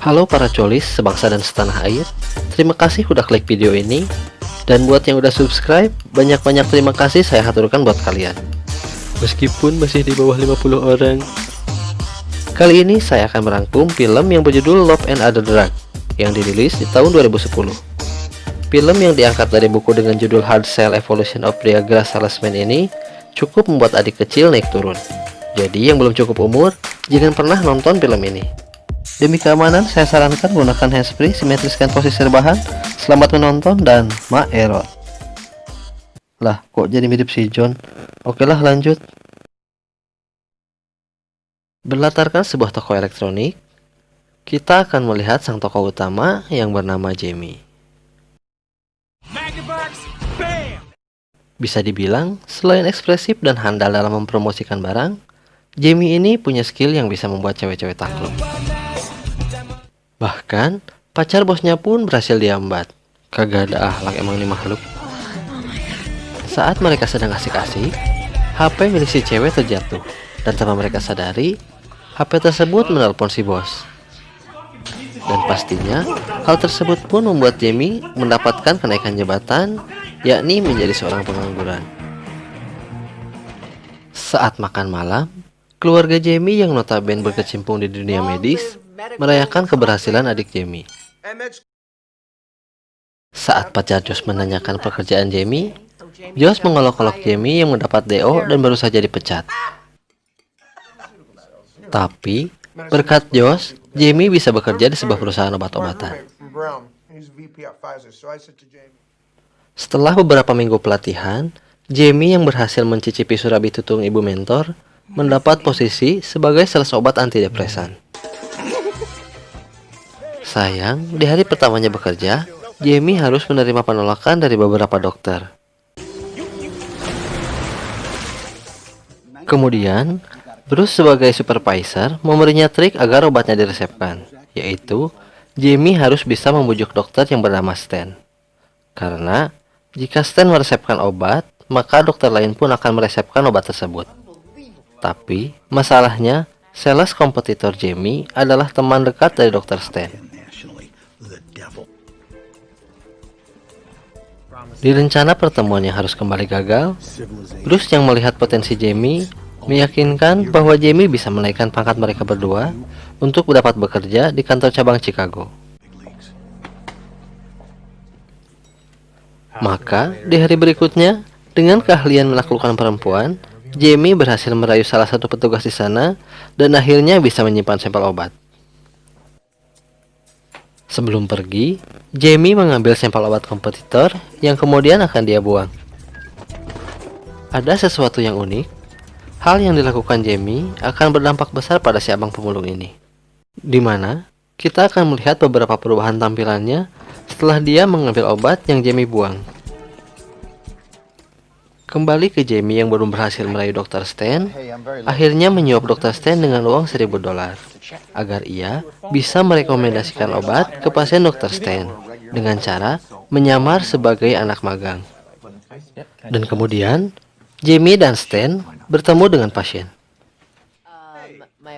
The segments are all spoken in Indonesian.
Halo para colis sebangsa dan setanah air, terima kasih udah klik video ini. Dan buat yang udah subscribe, banyak-banyak terima kasih saya haturkan buat kalian. Meskipun masih di bawah 50 orang. Kali ini saya akan merangkum film yang berjudul Love and Other Drugs yang dirilis di tahun 2010. Film yang diangkat dari buku dengan judul Hard Shell Evolution of Viagra Salesman ini cukup membuat adik kecil naik turun. Jadi yang belum cukup umur, jangan pernah nonton film ini. Demi keamanan, saya sarankan gunakan handsfree, simetriskan posisi rebahan. Selamat menonton dan maerot. Lah, kok jadi mirip si John? Oke lah, lanjut. Berlatarkan sebuah toko elektronik, kita akan melihat sang tokoh utama yang bernama Jamie. Bisa dibilang, selain ekspresif dan handal dalam mempromosikan barang, Jamie ini punya skill yang bisa membuat cewek-cewek takluk. Bahkan, pacar bosnya pun berhasil diambat. Kagak ada akhlak emang nih makhluk. Saat mereka sedang asik-asik, HP milik si cewek terjatuh. Dan tanpa mereka sadari, HP tersebut menelpon si bos. Dan pastinya, hal tersebut pun membuat Jamie mendapatkan kenaikan jabatan, yakni menjadi seorang pengangguran. Saat makan malam, keluarga Jamie yang notabene berkecimpung di dunia medis merayakan keberhasilan adik Jamie. Saat pacar Josh menanyakan pekerjaan Jamie, Josh mengolok-olok Jamie yang mendapat DO dan baru saja dipecat. Tapi, berkat Josh, Jamie bisa bekerja di sebuah perusahaan obat-obatan. Setelah beberapa minggu pelatihan, Jamie yang berhasil mencicipi surabi tutung ibu mentor mendapat posisi sebagai sales obat antidepresan. Sayang, di hari pertamanya bekerja, Jamie harus menerima penolakan dari beberapa dokter. Kemudian, Bruce sebagai supervisor memberinya trik agar obatnya diresepkan, yaitu Jamie harus bisa membujuk dokter yang bernama Stan. Karena, jika Stan meresepkan obat, maka dokter lain pun akan meresepkan obat tersebut. Tapi, masalahnya, sales kompetitor Jamie adalah teman dekat dari dokter Stan. Di rencana pertemuan yang harus kembali gagal, Bruce yang melihat potensi Jamie meyakinkan bahwa Jamie bisa menaikkan pangkat mereka berdua untuk dapat bekerja di kantor cabang Chicago. Maka, di hari berikutnya, dengan keahlian menaklukkan perempuan, Jamie berhasil merayu salah satu petugas di sana dan akhirnya bisa menyimpan sampel obat. Sebelum pergi, Jamie mengambil sampel obat kompetitor yang kemudian akan dia buang. Ada sesuatu yang unik. Hal yang dilakukan Jamie akan berdampak besar pada si abang pemulung ini. Di mana kita akan melihat beberapa perubahan tampilannya setelah dia mengambil obat yang Jamie buang. Kembali ke Jamie yang belum berhasil merayu Dr. Stan, akhirnya menyuap Dr. Stan dengan uang $1.000 agar ia bisa merekomendasikan obat ke pasien Dr. Stan dengan cara menyamar sebagai anak magang. Dan kemudian, Jamie dan Stan bertemu dengan pasien.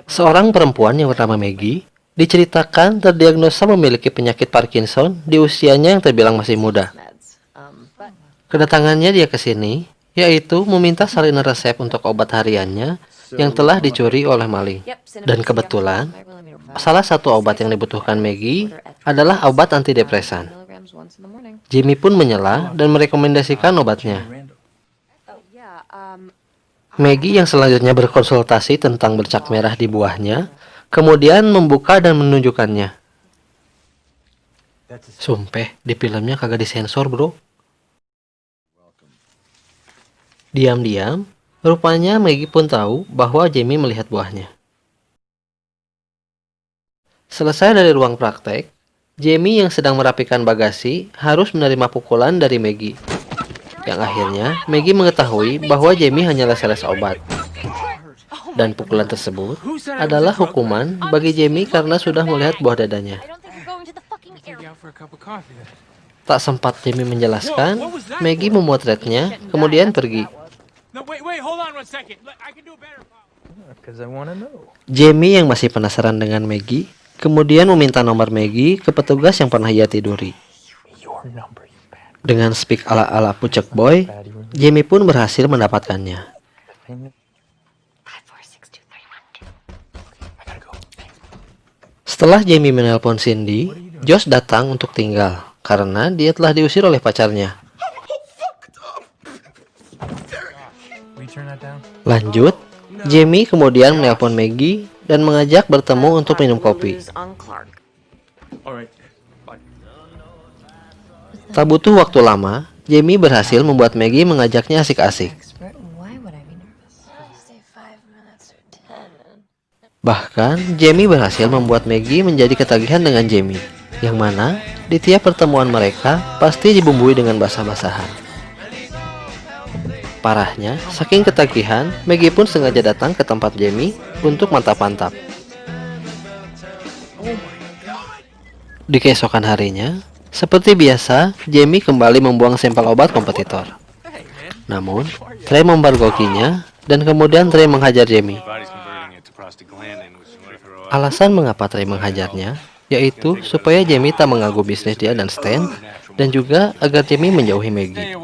Seorang perempuan yang bernama Maggie diceritakan terdiagnosa memiliki penyakit Parkinson di usianya yang terbilang masih muda. Kedatangannya dia ke sini yaitu meminta salinan resep untuk obat hariannya yang telah dicuri oleh maling. Dan kebetulan, salah satu obat yang dibutuhkan Maggie adalah obat antidepresan. Jamie pun menyela dan merekomendasikan obatnya. Maggie yang selanjutnya berkonsultasi tentang bercak merah di buahnya, kemudian membuka dan menunjukkannya. Sumpah, di filmnya kagak disensor, bro. Diam-diam, rupanya Maggie pun tahu bahwa Jamie melihat buahnya. Selesai dari ruang praktek, Jamie yang sedang merapikan bagasi harus menerima pukulan dari Maggie. Yang akhirnya, Maggie mengetahui bahwa Jamie hanyalah sales obat. Dan pukulan tersebut adalah hukuman bagi Jamie karena sudah melihat buah dadanya. Tak sempat Jamie menjelaskan, Maggie memotretnya, kemudian pergi. Jamie yang masih penasaran dengan Maggie Kemudian meminta nomor Maggie ke petugas yang pernah ia tiduri. Dengan speak ala-ala Pucek Boy, Jamie pun berhasil mendapatkannya. Setelah Jamie menelpon Cindy, Josh datang untuk tinggal karena dia telah diusir oleh pacarnya. Lanjut, Jamie kemudian menelpon Maggie dan mengajak bertemu untuk minum kopi. Tak butuh waktu lama, Jamie berhasil membuat Maggie mengajaknya asik-asik. Bahkan, Jamie berhasil membuat Maggie menjadi ketagihan dengan Jamie, yang mana di tiap pertemuan mereka pasti dibumbui dengan basah-basahan. Parahnya, saking ketagihan, Maggie pun sengaja datang ke tempat Jamie untuk mantap-mantap. Di keesokan harinya, seperti biasa, Jamie kembali membuang sampel obat kompetitor. Namun, Trey mempergokinya dan kemudian Trey menghajar Jamie. Alasan mengapa Trey menghajarnya, yaitu supaya Jamie tak mengganggu bisnis dia dan Stan, dan juga agar Jamie menjauhi Maggie.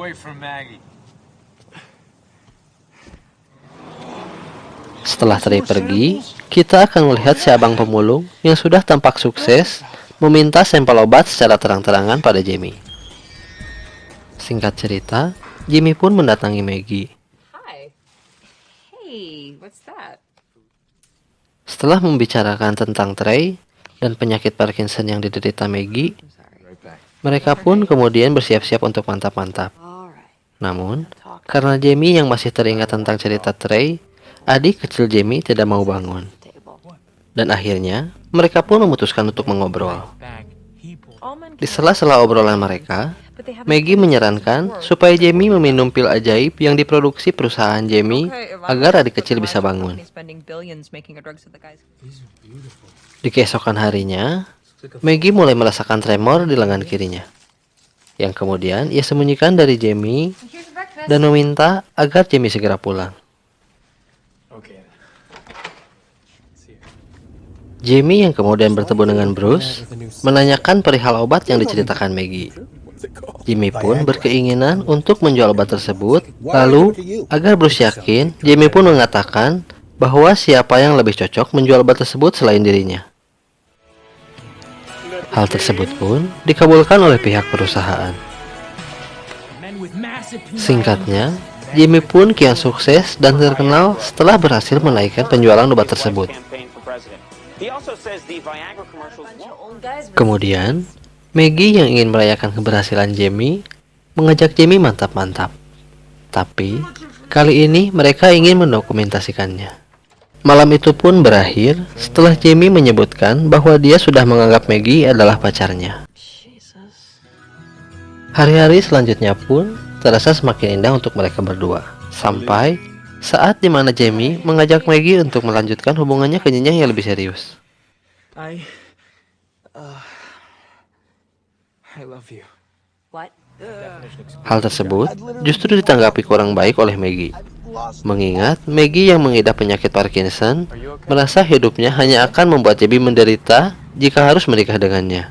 Setelah Trey pergi, kita akan melihat si abang pemulung yang sudah tampak sukses meminta sampel obat secara terang-terangan pada Jamie. Singkat cerita, Jamie pun mendatangi Maggie. Setelah membicarakan tentang Trey dan penyakit Parkinson yang diderita Maggie, mereka pun kemudian bersiap-siap untuk mantap-mantap. Namun, karena Jamie yang masih teringat tentang cerita Trey, adik kecil Jamie tidak mau bangun. Dan akhirnya, mereka pun memutuskan untuk mengobrol. Di sela-sela obrolan mereka, Maggie menyarankan supaya Jamie meminum pil ajaib yang diproduksi perusahaan Jamie agar adik kecil bisa bangun. Di keesokan harinya, Maggie mulai merasakan tremor di lengan kirinya, yang kemudian ia sembunyikan dari Jamie dan meminta agar Jamie segera pulang. Jamie yang kemudian bertemu dengan Bruce menanyakan perihal obat yang diceritakan Maggie. Jamie pun berkeinginan untuk menjual obat tersebut, lalu agar Bruce yakin, Jamie pun mengatakan bahwa siapa yang lebih cocok menjual obat tersebut selain dirinya. Hal tersebut pun dikabulkan oleh pihak perusahaan. Singkatnya, Jamie pun kian sukses dan terkenal setelah berhasil menaikkan penjualan obat tersebut. Kemudian, Maggie yang ingin merayakan keberhasilan Jamie mengajak Jamie mantap-mantap. Tapi, kali ini mereka ingin mendokumentasikannya. Malam itu pun berakhir setelah Jamie menyebutkan bahwa dia sudah menganggap Maggie adalah pacarnya. Hari-hari selanjutnya pun terasa semakin indah untuk mereka berdua. Sampai saat dimana Jamie mengajak Maggie untuk melanjutkan hubungannya ke jenjang yang lebih serius. I love you. Hal tersebut justru ditanggapi kurang baik oleh Maggie. Mengingat Maggie yang mengidap penyakit Parkinson merasa hidupnya hanya akan membuat Jamie menderita jika harus menikah dengannya.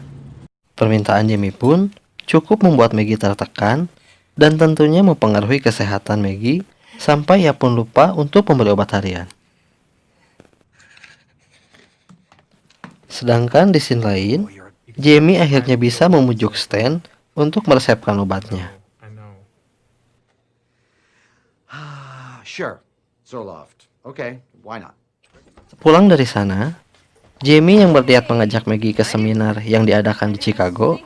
Permintaan Jamie pun cukup membuat Maggie tertekan dan tentunya mempengaruhi kesehatan Maggie sampai ia pun lupa untuk membeli obat harian. Sedangkan di scene lain, Jamie akhirnya bisa memujuk Stan untuk meresepkan obatnya. Sure, Zoloft. Okay, why not? Pulang dari sana, Jamie yang berniat mengajak Maggie ke seminar yang diadakan di Chicago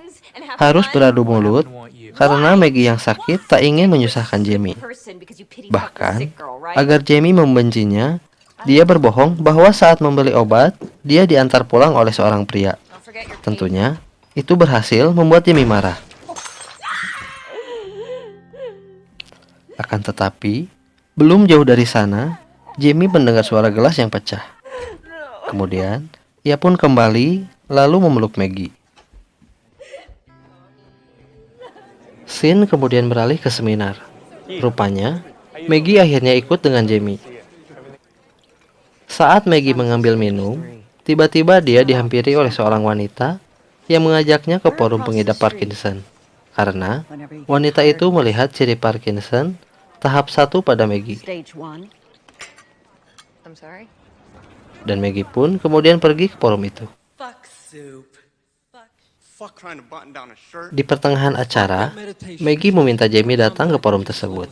harus beradu mulut karena Maggie yang sakit tak ingin menyusahkan Jamie. Bahkan, agar Jamie membencinya, dia berbohong bahwa saat membeli obat, dia diantar pulang oleh seorang pria. Tentunya, itu berhasil membuat Jamie marah. Akan tetapi, belum jauh dari sana, Jamie mendengar suara gelas yang pecah. Kemudian, ia pun kembali lalu memeluk Maggie. Scene kemudian beralih ke seminar. Rupanya, Maggie akhirnya ikut dengan Jamie. Saat Maggie mengambil minum, tiba-tiba dia dihampiri oleh seorang wanita yang mengajaknya ke forum pengidap Parkinson. Karena wanita itu melihat ciri Parkinson tahap 1 pada Maggie. Stage 1. I'm sorry. Dan Maggie pun kemudian pergi ke forum itu. Fuck soup. Fuck trying to button down a shirt. Di pertengahan acara, Maggie meminta Jamie datang ke forum tersebut.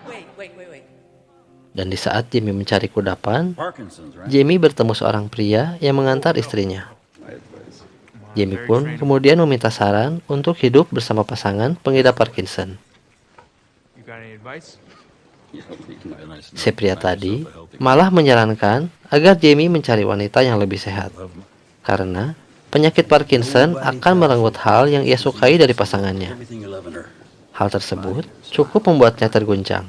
Wait. Dan di saat Jamie mencari kudapan, Jamie bertemu seorang pria yang mengantar istrinya. Jamie pun kemudian meminta saran untuk hidup bersama pasangan pengidap Parkinson. You got any advice? Si pria tadi malah menyarankan agar Jamie mencari wanita yang lebih sehat. Karena penyakit Parkinson akan merenggut hal yang ia sukai dari pasangannya. Hal tersebut cukup membuatnya terguncang.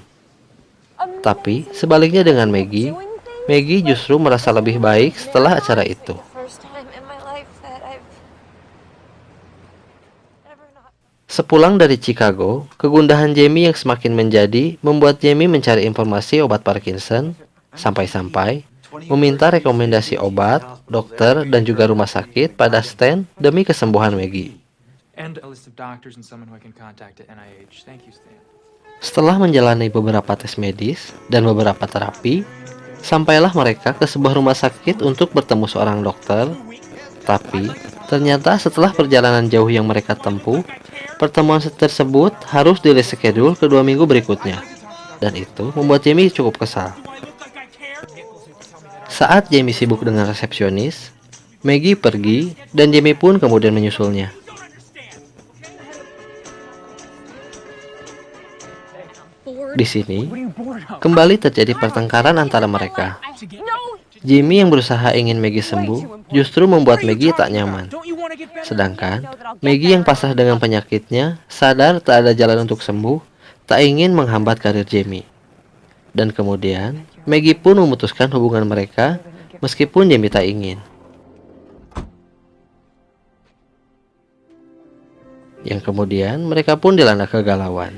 Tapi sebaliknya dengan Maggie, Maggie justru merasa lebih baik setelah acara itu. Sepulang dari Chicago, kegundahan Jamie yang semakin menjadi membuat Jamie mencari informasi obat Parkinson, sampai-sampai meminta rekomendasi obat, dokter, dan juga rumah sakit pada Stan demi kesembuhan Maggie. And a list of doctors and someone who I can contact at NIH. Thank you, Stan. Setelah menjalani beberapa tes medis dan beberapa terapi, sampailah mereka ke sebuah rumah sakit untuk bertemu seorang dokter. Tapi, ternyata setelah perjalanan jauh yang mereka tempuh, pertemuan tersebut harus di-reschedule ke 2 minggu berikutnya. Dan itu membuat Jamie cukup kesal. Saat Jamie sibuk dengan resepsionis, Maggie pergi dan Jamie pun kemudian menyusulnya. Di sini, kembali terjadi pertengkaran antara mereka. Jamie yang berusaha ingin Maggie sembuh justru membuat Maggie tak nyaman. Sedangkan Maggie yang pasrah dengan penyakitnya sadar tak ada jalan untuk sembuh, tak ingin menghambat karir Jamie. Dan kemudian Maggie pun memutuskan hubungan mereka meskipun Jamie tak ingin. Yang kemudian mereka pun dilanda kegalauan.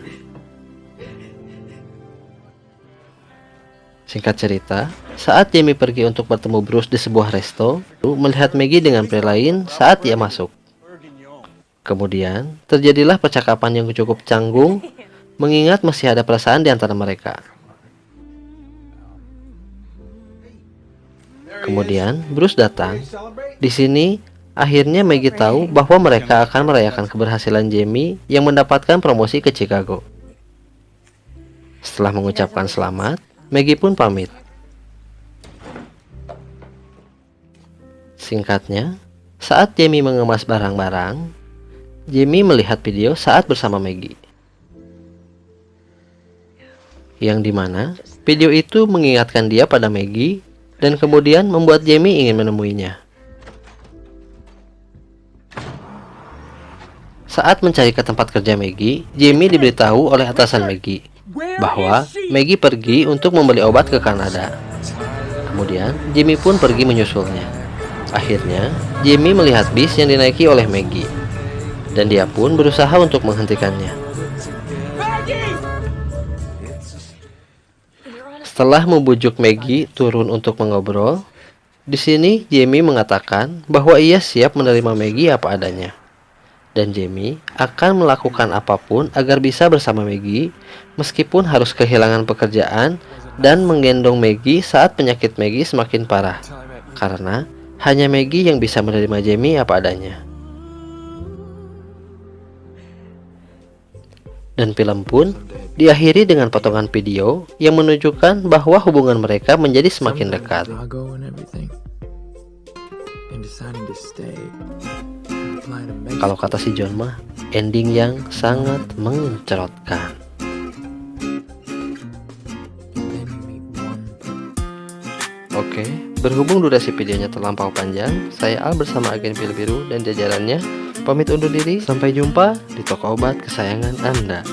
Singkat cerita, saat Jamie pergi untuk bertemu Bruce di sebuah resto, melihat Maggie dengan pria lain saat ia masuk. Kemudian, terjadilah percakapan yang cukup canggung, mengingat masih ada perasaan di antara mereka. Kemudian, Bruce datang. Di sini, akhirnya Maggie tahu bahwa mereka akan merayakan keberhasilan Jamie yang mendapatkan promosi ke Chicago. Setelah mengucapkan selamat, Maggie pun pamit. Singkatnya, saat Jamie mengemas barang-barang, Jamie melihat video saat bersama Maggie. Yang dimana video itu mengingatkan dia pada Maggie dan kemudian membuat Jamie ingin menemuinya. Saat mencari ke tempat kerja Maggie, Jamie diberitahu oleh atasan Maggie bahwa Maggie pergi untuk membeli obat ke Kanada. Kemudian, Jamie pun pergi menyusulnya. Akhirnya, Jamie melihat bis yang dinaiki oleh Maggie, dan dia pun berusaha untuk menghentikannya. Setelah membujuk Maggie turun untuk mengobrol, di sini Jamie mengatakan bahwa ia siap menerima Maggie apa adanya. Dan Jamie akan melakukan apapun agar bisa bersama Maggie meskipun harus kehilangan pekerjaan dan menggendong Maggie saat penyakit Maggie semakin parah. Karena hanya Maggie yang bisa menerima Jamie apa adanya. Dan film pun diakhiri dengan potongan video yang menunjukkan bahwa hubungan mereka menjadi semakin dekat. Kalau kata si John mah, ending yang sangat mencerotkan. Oke, berhubung durasi videonya terlampau panjang, saya Al bersama agen Pil Biru dan jajarannya pamit undur diri. Sampai jumpa di toko obat kesayangan Anda.